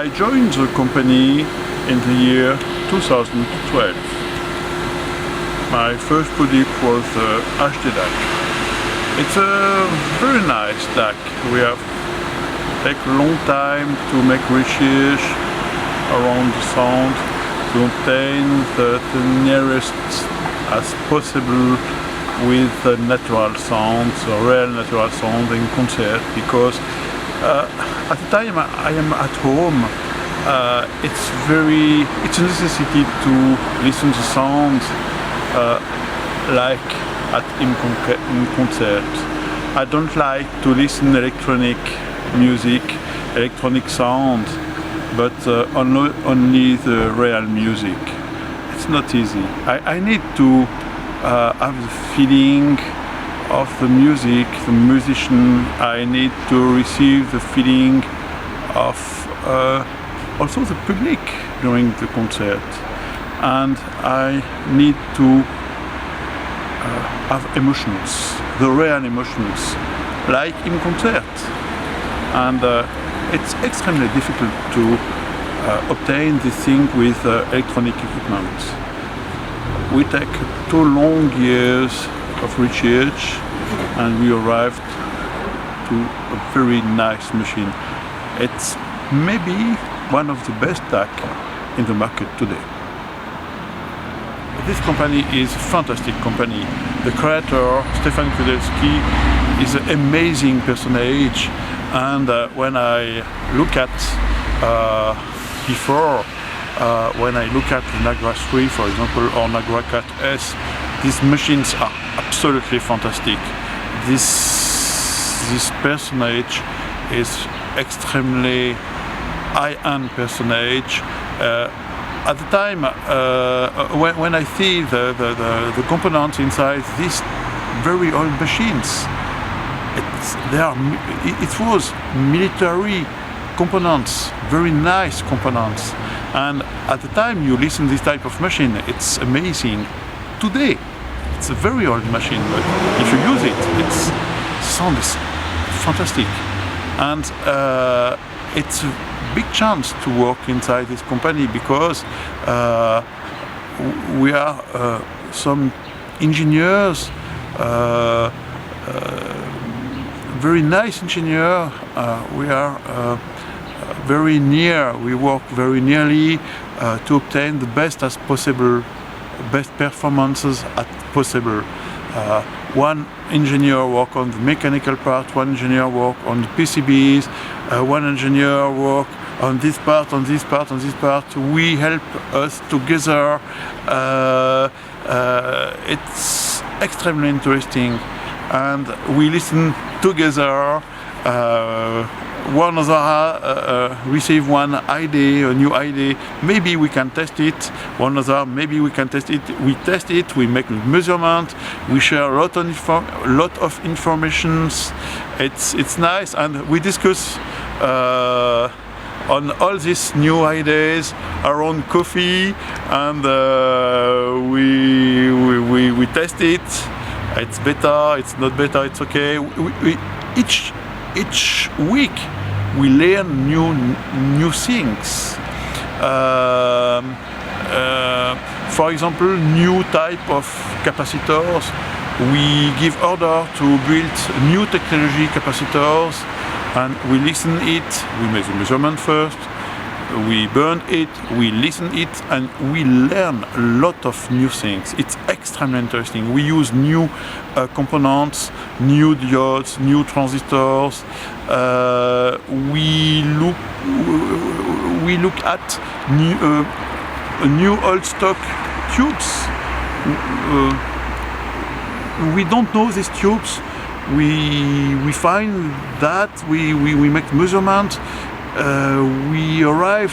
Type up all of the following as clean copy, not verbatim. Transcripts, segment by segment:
I joined the company in the year 2012. My first product was the HD DAC. It's a very nice DAC. We have taken a long time to make research around the sound to obtain the nearest as possible with the natural sound, the real natural sound in concert, because at the time I am at home, it's a necessity to listen to sound like in concert. I don't like to listen electronic music, electronic sound, but only the real music. It's not easy. I need to have the feeling of the music, the musician. I need to receive the feeling of also the public during the concert, and I need to have emotions, the real emotions, like in concert. And it's extremely difficult to obtain this thing with electronic equipment. We take 2 long years of research and we arrived to a very nice machine. It's maybe one of the best DAC in the market today. This company is a fantastic company. The creator, Stefan Kudelski, is an amazing personage, and when I look at when I look at the Nagra 3, for example, or Nagra Cat S, these machines are absolutely fantastic. This personage is extremely high-end personage. At the time, when I see the components inside these very old machines, it was military components, very nice components. And at the time you listen to this type of machine, it's amazing. Today, it's a very old machine, but if you use it, sound is fantastic. And it's a big chance to work inside this company because we are some engineers, very nice engineer. We are very near. We work very nearly to obtain the best as possible, best performances as possible. One engineer work on the mechanical part, one engineer work on the PCBs, one engineer work on this part, on this part, on this part. We help us together. It's extremely interesting, and we listen together. One other receive one idea, a new idea. Maybe we can test it. One other, maybe we can test it. We test it. We make measurement. We share a lot of informations. It's nice, and we discuss on all these new ideas around coffee, and we test it. It's better. It's not better. It's okay. Each week we learn new things. For example, new type of capacitors. We give order to build new technology capacitors, and we listen it. We make the measurement first. We burn it, we listen it, and we learn a lot of new things. It's extremely interesting. We use new components, new diodes, new transistors. We look at new old stock tubes. We don't know these tubes. We find that we make measurement. We arrive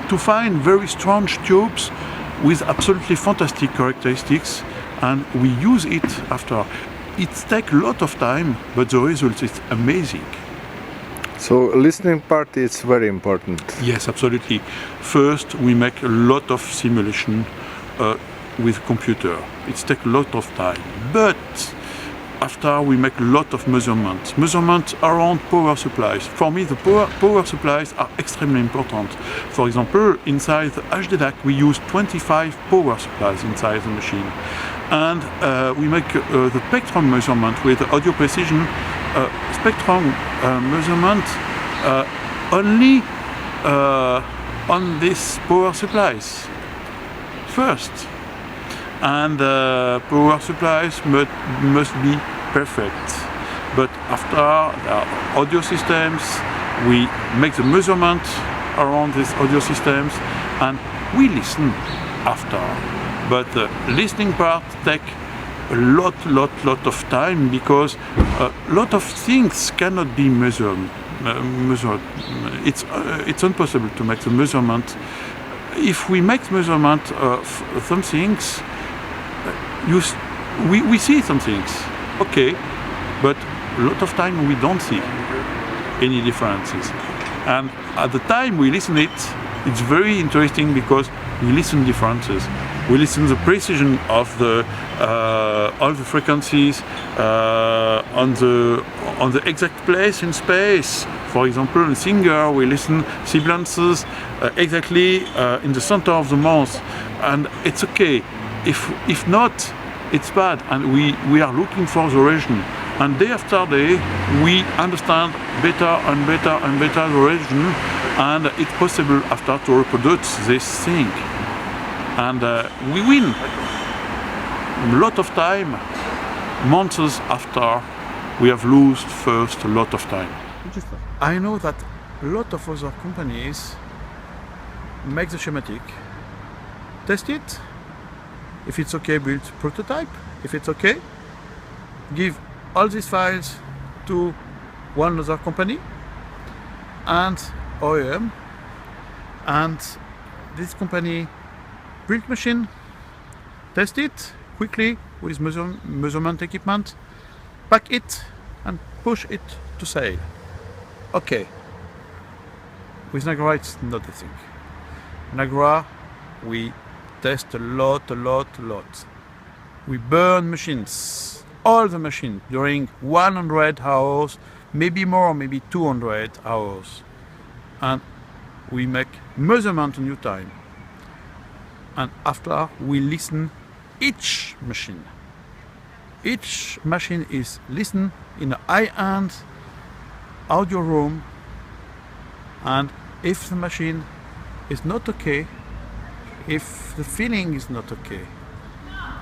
to find very strange tubes with absolutely fantastic characteristics, and we use it after. It takes a lot of time, but the result is amazing. So listening part is very important. Yes, absolutely. First, we make a lot of simulation with computer. It takes a lot of time, but after we make a lot of measurements. Measurements around power supplies. For me, the power supplies are extremely important. For example, inside the HDDAC, we use 25 power supplies inside the machine. And we make the spectrum measurement with audio precision. Spectrum measurement only on these power supplies first. And power supplies must be perfect. But after the audio systems, we make the measurement around these audio systems and we listen after. But the listening part takes a lot of time because a lot of things cannot be measured. It's impossible to make the measurement. If we make measurement of some things, we see some things, okay, but a lot of time we don't see any differences. And at the time we listen it's very interesting because we listen differences. We listen the precision of all the frequencies on the exact place in space. For example, in singer we listen sibilances exactly in the center of the mouth, and it's okay. If not, it's bad, and we are looking for the region. And day after day, we understand better and better and better the region, and it's possible after to reproduce this thing. And we win a lot of time, months after we have lost first a lot of time. I know that a lot of other companies make the schematic, test it. If it's okay, build prototype. If it's okay, give all these files to one other company and OEM, and this company build machine, test it quickly with measurement equipment, pack it and push it to sale. Okay. With Nagra it's not the thing. Nagra we test a lot. We burn machines, all the machines, during 100 hours, maybe more, maybe 200 hours. And we make measurement in new time. And after, we listen each machine. Each machine is listened in a high-end audio room, and if the machine is not okay, if the feeling is not okay,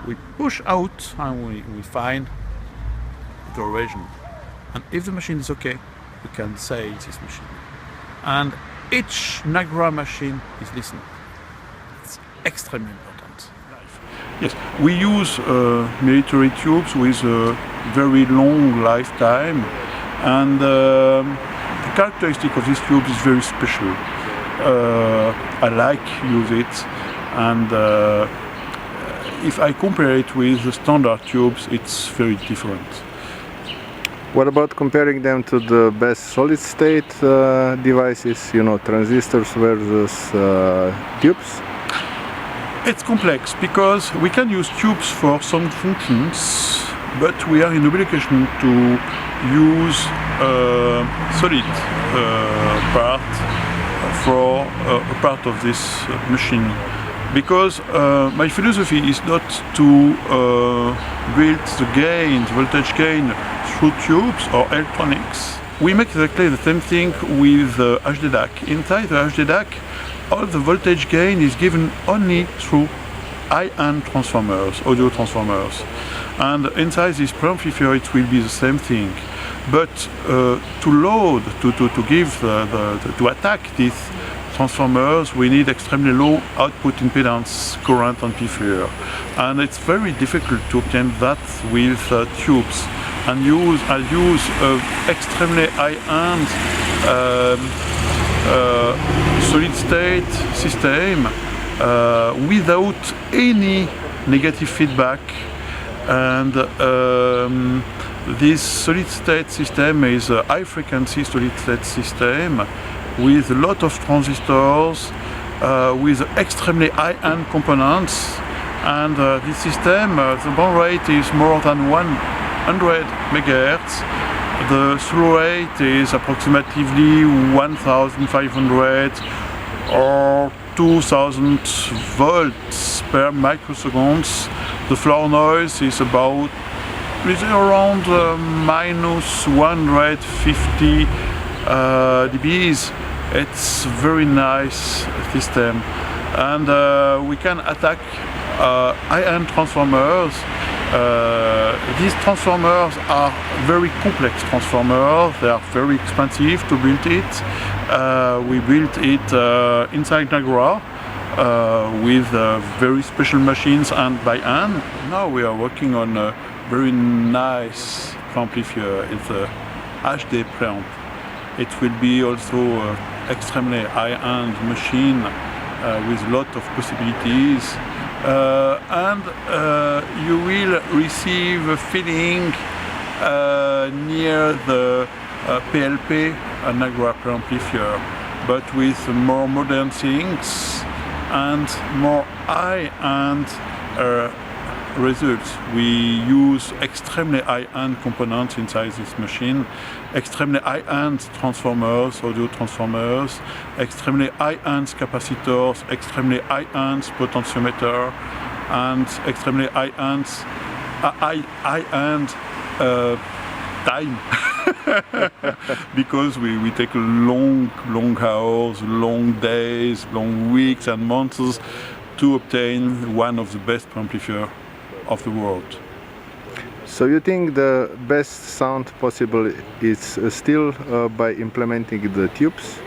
we push out and we find the region. And if the machine is okay, we can sell this machine. And each Nagra machine is listened. It's extremely important. Yes, we use military tubes with a very long lifetime, and the characteristic of this tube is very special. I like use it, and if I compare it with the standard tubes, it's very different. What about comparing them to the best solid state devices, transistors versus tubes? It's complex because we can use tubes for some functions, but we are in obligation to use solid part for a part of this machine. Because my philosophy is not to build the gain, the voltage gain through tubes or electronics. We make exactly the same thing with the HDDAC. Inside the HDDAC, all the voltage gain is given only through high-end transformers, audio transformers. And inside this preamplifier it will be the same thing. But to load, to give, to attack these transformers, we need extremely low output impedance current amplifier, and it's very difficult to obtain that with tubes. And I use extremely high-end solid-state system without any negative feedback, and this solid-state system is a high-frequency solid-state system with a lot of transistors, with extremely high-end components, and this system, the bond rate is more than 1 100 megahertz. The through rate is approximately 1500 or 2000 volts per microsecond. The floor noise is around minus 150 dBs. It's very nice system, and we can attack high-end transformers. These transformers are very complex transformers. They are very expensive to build it. We built it inside Nagra with very special machines and by hand. Now we are working on a very nice amplifier. It's a HD preamp. It will be also extremely high-end machine with a lot of possibilities. And you will receive a feeling near the PLP Nagra amplifier, but with more modern things and more high-end results. We use extremely high-end components inside this machine, extremely high-end transformers, audio transformers, extremely high-end capacitors, extremely high-end potentiometer, and extremely high-end time. Because we take long hours, long days, long weeks and months to obtain one of the best amplifiers of the world. So you think the best sound possible is still by implementing the tubes?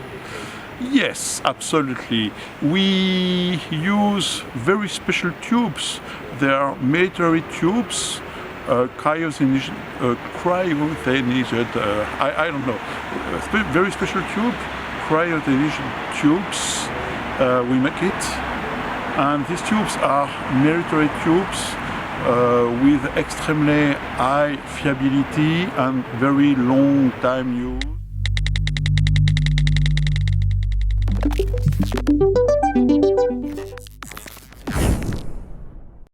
Yes, absolutely. We use very special tubes. They are military tubes, cryogenized, I don't know, very special tube, cryogenized tubes. We make it, and these tubes are military tubes with extremely high fiability and very long time use.